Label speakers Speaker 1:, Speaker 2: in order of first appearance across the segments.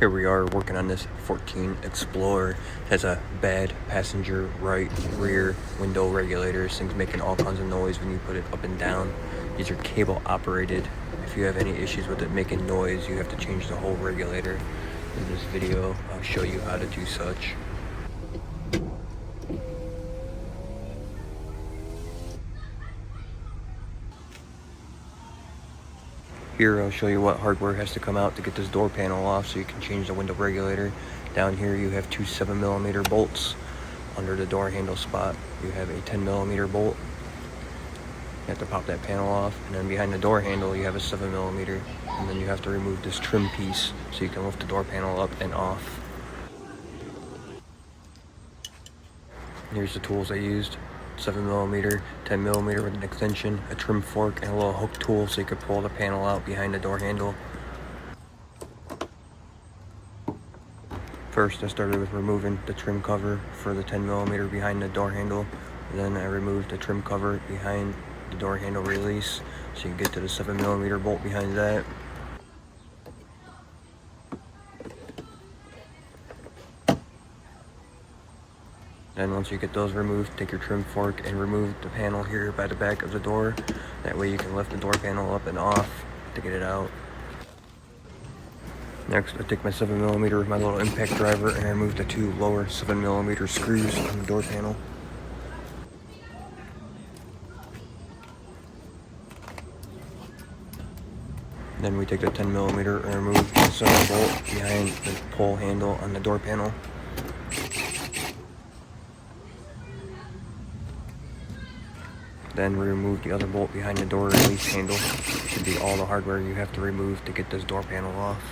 Speaker 1: Here we are working on this 14 Explorer. It has a bad passenger right rear window regulator. This thing's making all kinds of noise when you put it up and down. These are cable operated. If you have any issues with it making noise, you have to change the whole regulator. In this video, I'll show you how to do such. Here I'll show you what hardware has to come out to get this door panel off so you can change the window regulator. Down here you have two 7mm bolts. Under the door handle spot you have a 10mm bolt. You have to pop that panel off, and then behind the door handle you have a 7mm, and then you have to remove this trim piece so you can lift the door panel up and off. Here's the tools I used. 7mm, 10mm with an extension, a trim fork, and a little hook tool so you could pull the panel out behind the door handle. First I started with removing the trim cover for the 10mm behind the door handle, and then I removed the trim cover behind the door handle release so you can get to the 7mm bolt behind that. Then once you get those removed, take your trim fork and remove the panel here by the back of the door. That way you can lift the door panel up and off to get it out. Next, I take my 7mm with my little impact driver and I remove the two lower 7mm screws on the door panel. Then we take the 10mm and remove the center bolt behind the pull handle on the door panel. Then we remove the other bolt behind the door release handle. Should be all the hardware you have to remove to get this door panel off.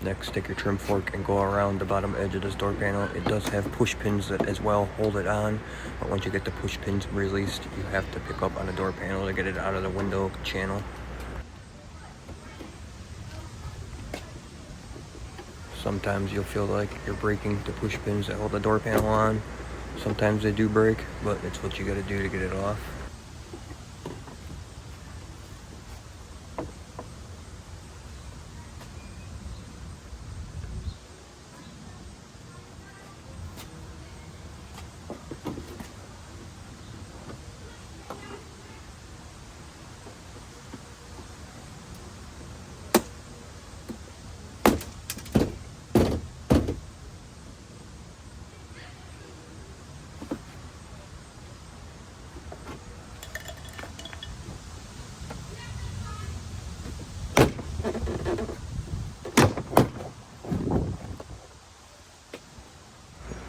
Speaker 1: Next, take your trim fork and go around the bottom edge of this door panel. It does have push pins that as well hold it on, but once you get the push pins released, you have to pick up on the door panel to get it out of the window channel. Sometimes you'll feel like you're breaking the push pins that hold the door panel on. Sometimes they do break, but it's what you gotta do to get it off.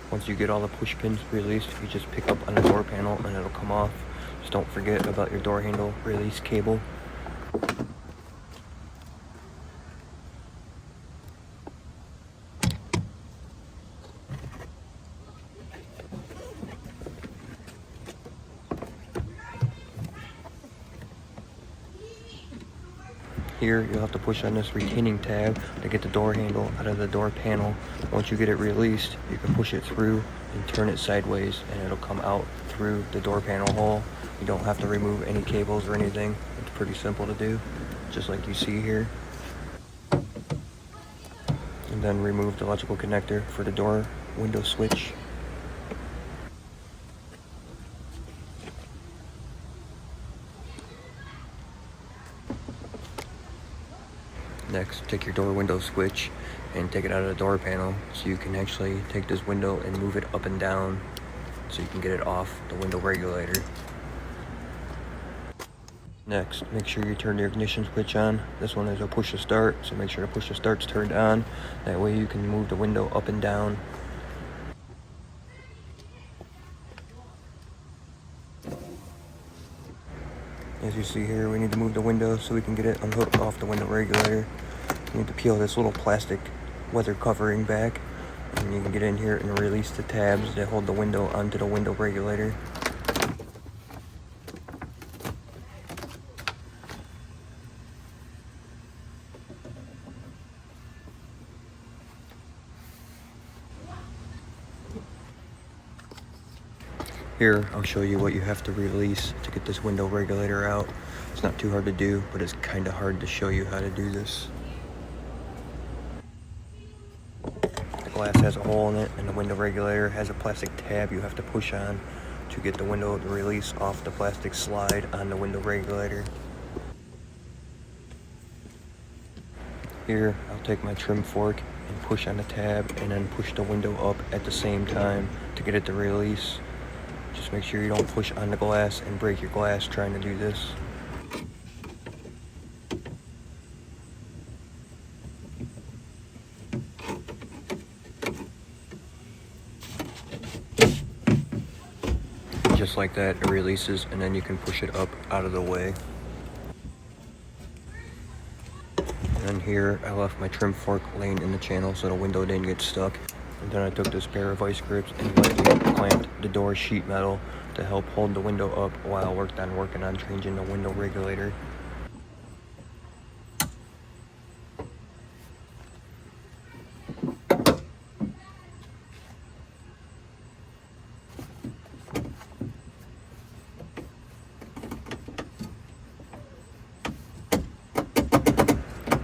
Speaker 1: Once you get all the push pins released, you just pick up on the door panel and it'll come off. Just don't forget about your door handle release cable. Here, you'll have to push on this retaining tab to get the door handle out of the door panel. Once you get it released, you can push it through and turn it sideways and it'll come out through the door panel hole. You don't have to remove any cables or anything. It's pretty simple to do, just like you see here. And then remove the electrical connector for the door window switch. Next, take your door window switch and take it out of the door panel so you can actually take this window and move it up and down so you can get it off the window regulator. Next, make sure you turn your ignition switch on. This one is a push to start, so make sure the push to start's turned on. That way you can move the window up and down. As you see here, we need to move the window so we can get it unhooked off the window regulator. You need to peel this little plastic weather covering back, and you can get in here and release the tabs that hold the window onto the window regulator. Here, I'll show you what you have to release to get this window regulator out. It's not too hard to do, but it's kind of hard to show you how to do this. glass has a hole in it, and the window regulator has a plastic tab you have to push on to get the window to release off the plastic slide on the window regulator. Here, I'll take my trim fork and push on the tab and then push the window up at the same time to get it to release. Just make sure you don't push on the glass and break your glass trying to do this. Just like that, it releases, and then you can push it up out of the way. And then here, I left my trim fork laying in the channel so the window didn't get stuck. And then I took this pair of vice grips and lightly clamped the door sheet metal to help hold the window up while I worked on working on changing the window regulator.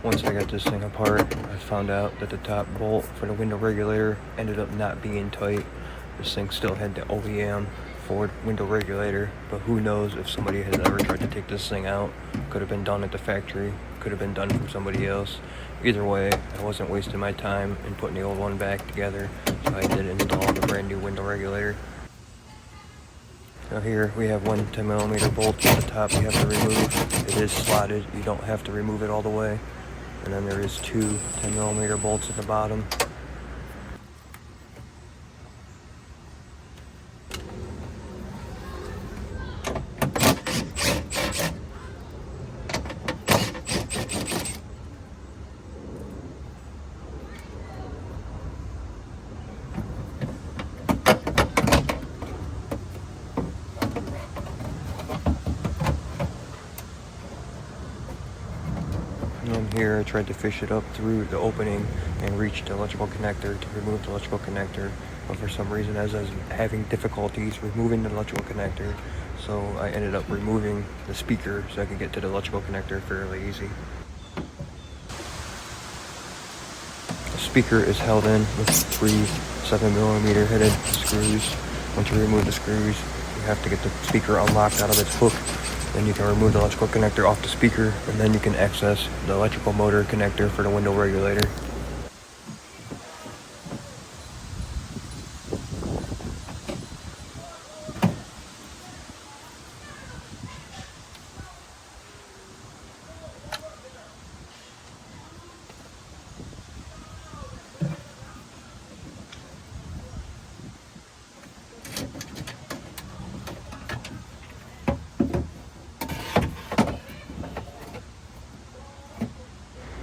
Speaker 1: Once I got this thing apart, I found out that the top bolt for the window regulator ended up not being tight. This thing still had the OEM Ford window regulator, but who knows if somebody has ever tried to take this thing out. Could have been done at the factory, could have been done from somebody else. Either way, I wasn't wasting my time in putting the old one back together, so I did install the brand new window regulator. Now here we have one 10mm bolt at the top you have to remove. It is slotted, you don't have to remove it all the way. And then there is two 10mm bolts at the bottom. And here I tried to fish it up through the opening and reach the electrical connector to remove the electrical connector, but for some reason I was having difficulties removing the electrical connector, so I ended up removing the speaker so I could get to the electrical connector fairly easy. The speaker is held in with 3 7mm headed screws. Once you remove the screws, you have to get the speaker unlocked out of its hook. Then you can remove the electrical connector off the speaker, and then you can access the electrical motor connector for the window regulator.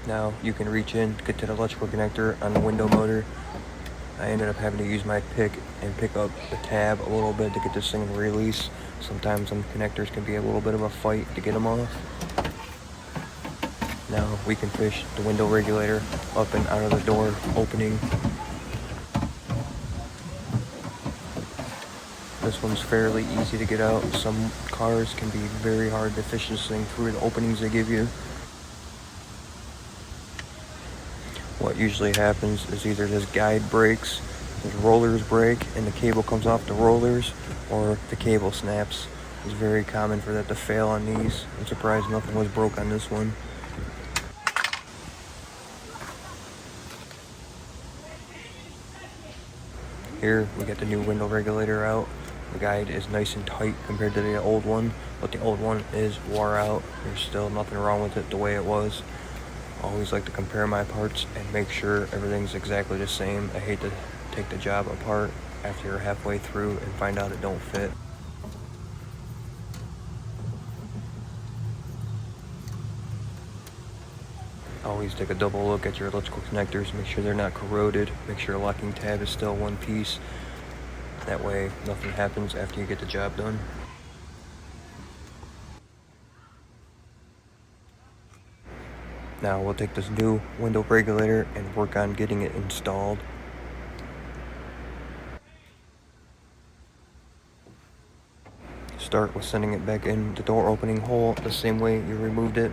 Speaker 1: Now you can reach in to get to the electrical connector on the window motor. I ended up having to use my pick and pick up the tab a little bit to get this thing to release. Sometimes some connectors can be a little bit of a fight to get them off. Now we can fish the window regulator up and out of the door opening. This one's fairly easy to get out. Some cars can be very hard to fish this thing through the openings they give you. What usually happens is either this guide breaks, the rollers break, and the cable comes off the rollers, or the cable snaps. It's very common for that to fail on these. I'm surprised nothing was broke on this one. Here we got the new window regulator out. The guide is nice and tight compared to the old one, but the old one is wore out. There's still nothing wrong with it the way it was. I always like to compare my parts and make sure everything's exactly the same. I hate to take the job apart after you're halfway through and find out it don't fit. Always take a double look at your electrical connectors, make sure they're not corroded, make sure the locking tab is still one piece. That way nothing happens after you get the job done. Now we'll take this new window regulator and work on getting it installed. Start with sending it back in the door opening hole the same way you removed it.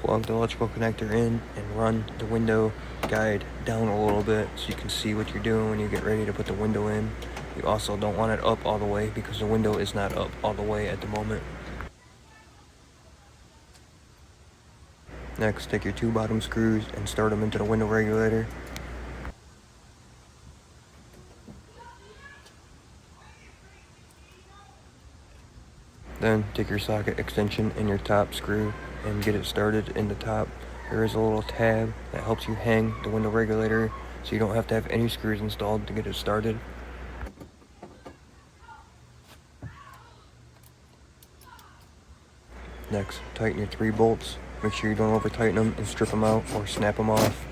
Speaker 1: plug the electrical connector in and run the window guide down a little bit so you can see what you're doing when you get ready to put the window in. You also don't want it up all the way because the window is not up all the way at the moment. Next, take your 2 bottom screws and start them into the window regulator. Then take your socket extension and your top screw and get it started in the top. There is a little tab that helps you hang the window regulator so you don't have to have any screws installed to get it started. Next, tighten your 3 bolts. Make sure you don't over tighten them and strip them out or snap them off.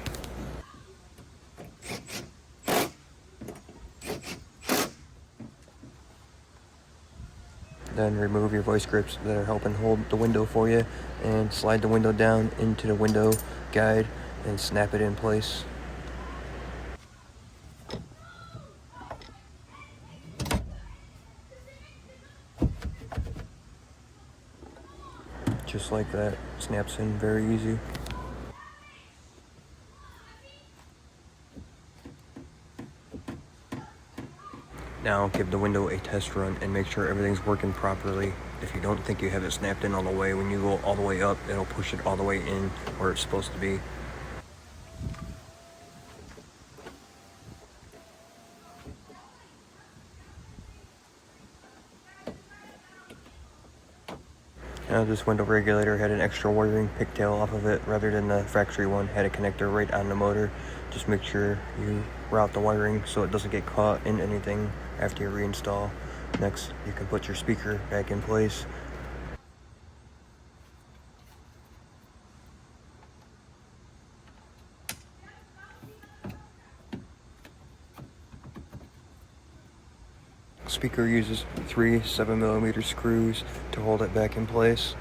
Speaker 1: Then remove your vice grips that are helping hold the window for you and slide the window down into the window guide and snap it in place. Just like that, snaps in very easy. Now give the window a test run and make sure everything's working properly. If you don't think you have it snapped in all the way, when you go all the way up, it'll push it all the way in where it's supposed to be. Now this window regulator had an extra wiring pigtail off of it rather than the factory one. Had a connector right on the motor. Just make sure you route the wiring so it doesn't get caught in anything after you reinstall. Next, you can put your speaker back in place. Speaker uses 3 7mm screws to hold it back in place.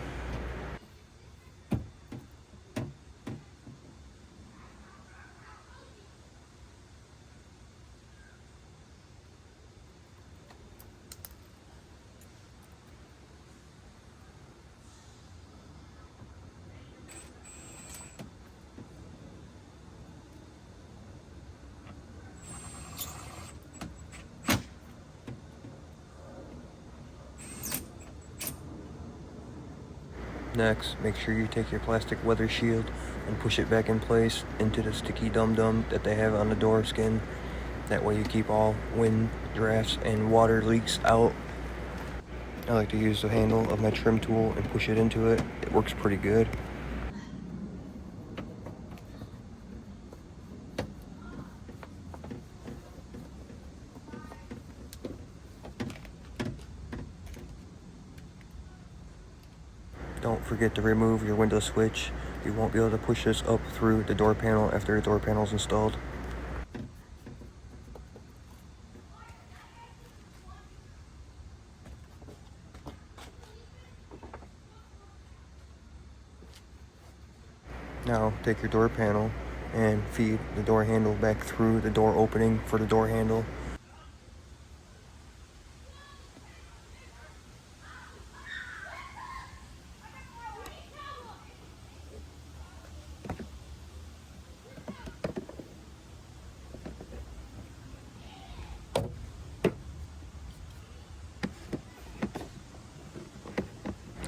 Speaker 1: Next, make sure you take your plastic weather shield and push it back in place into the sticky dum-dum that they have on the door skin. That way you keep all wind, drafts, and water leaks out. I like to use the handle of my trim tool and push it into it. It works pretty good. Don't forget to remove your window switch. You won't be able to push this up through the door panel after the door panel is installed. Now take your door panel and feed the door handle back through the door opening for the door handle.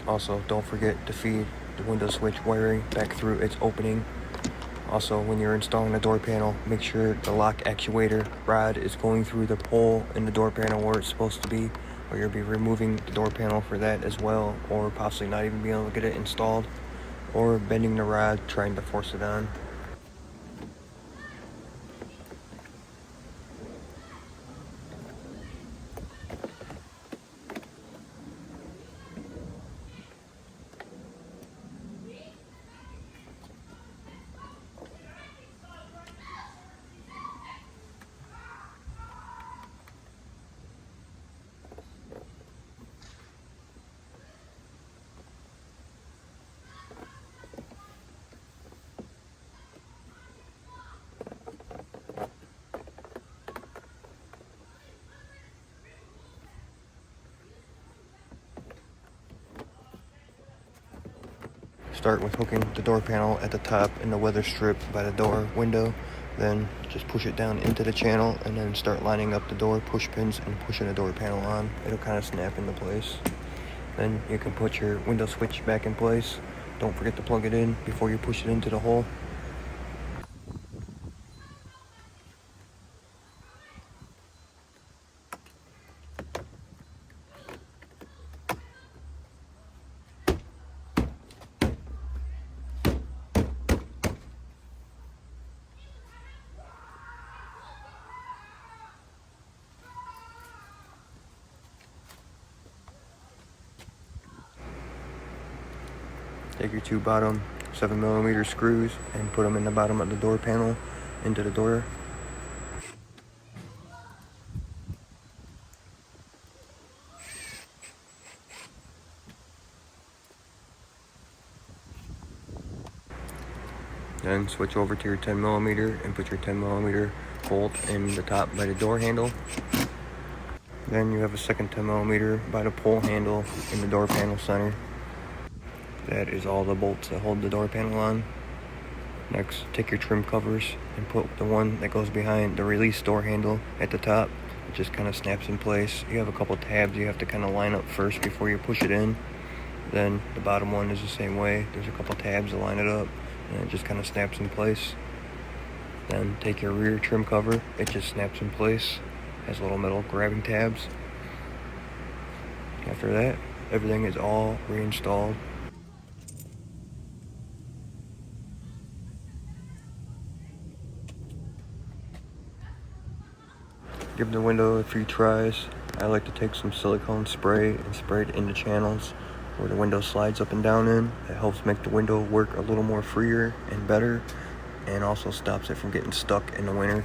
Speaker 1: Also, don't forget to feed the window switch wiring back through its opening. Also, when you're installing the door panel, make sure the lock actuator rod is going through the hole in the door panel where it's supposed to be, or you'll be removing the door panel for that as well, or possibly not even being able to get it installed, or bending the rod trying to force it on. start with hooking the door panel at the top in the weather strip by the door window. Then just push it down into the channel and then start lining up the door push pins and pushing the door panel on. It'll kind of snap into place. Then you can put your window switch back in place. Don't forget to plug it in before you push it into the hole. Take your two bottom 7mm screws and put them in the bottom of the door panel into the door. Then switch over to your 10mm and put your 10mm bolt in the top by the door handle. Then you have a second 10mm by the pull handle in the door panel center. That is all the bolts that hold the door panel on. Next, take your trim covers and put the one that goes behind the release door handle at the top. It just kind of snaps in place. You have a couple tabs you have to kind of line up first before you push it in. Then the bottom one is the same way. There's a couple tabs to line it up and it just kind of snaps in place. Then take your rear trim cover. It just snaps in place. Has little metal grabbing tabs. After that, everything is all reinstalled. Give the window a few tries. I like to take some silicone spray and spray it in the channels where the window slides up and down in. It helps make the window work a little more freer and better, and also stops it from getting stuck in the winter.